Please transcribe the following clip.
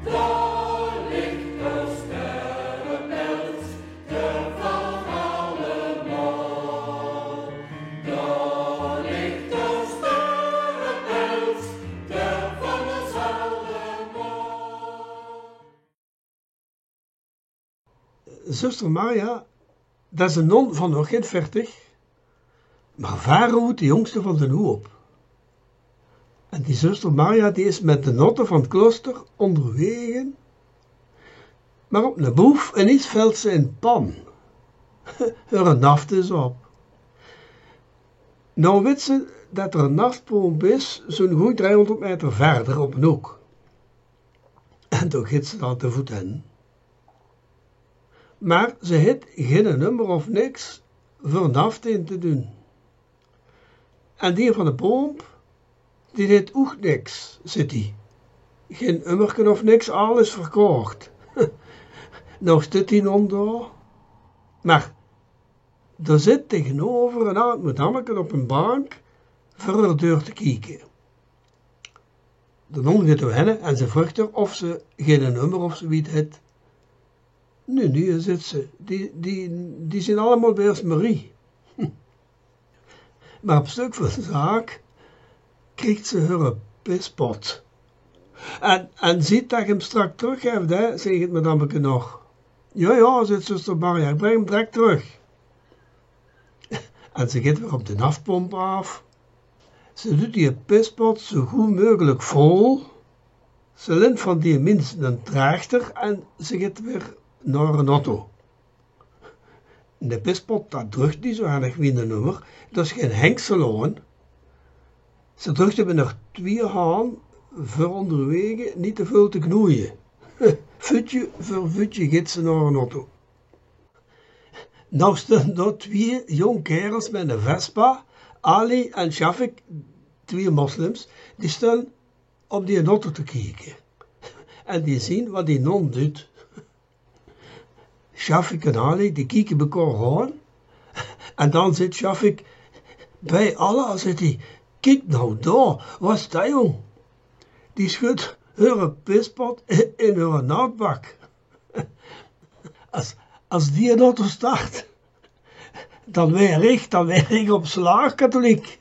Daar ligt de sterrenpels, de van allemaal. Daar ligt de sterrenpels, de van ons allemaal. Zuster Maria, dat is een non van nog geen 40, maar Varoud de jongste van de hoop. En die zuster Maria die is met de notten van het klooster onderweg, maar op een boef en iets valt ze in pan. Haar naft is op. Nou weet ze dat er een naftboom is, zo'n goed 300 meter verder op een hoek. En toen gaat ze daar te voet in. Maar ze heeft geen nummer of niks voor naft in te doen. En die van de boom, die deed ook niks, zit die. Geen nummerken of niks, alles verkocht. Nou zit die non daar. Maar er zit tegenover een oud madameke op een bank voor de deur te kijken. De non gaat wennen en ze vraagt haar of ze geen nummer of zoiets heeft. Nu zit ze. Die zijn allemaal bij Marie. Maar op stuk van de zaak krijgt ze haar pispot. En ziet dat je hem strak teruggeeft, hè, zegt het madameke nog. Ja, zegt zuster Maria, ik breng hem direct terug. En ze gaat weer op de naftpomp af. Ze doet die pispot zo goed mogelijk vol. Ze lint van die minst een traagter en ze gaat weer naar een auto. De pispot, dat drukt niet zo erg wie een nummer. Dat is geen henkseloon. Ze drukt hem er 2 haan voor onderwege niet te veel te knoeien. Voetje voor voetje gaat ze naar een auto. Nou staan daar 2 jong kerels met een Vespa, Ali en Shafik, 2 moslims, die staan op die auto te kijken. En die zien wat die non doet. Shafik en Ali, die kijken elkaar aan. En dan zit Shafik bij Allah, zit hij, kijk nou daar, wat is dat jong? Die schudt haar pispot in haar naaldbak. Als die een auto start, dan weer ik op slaag katholiek.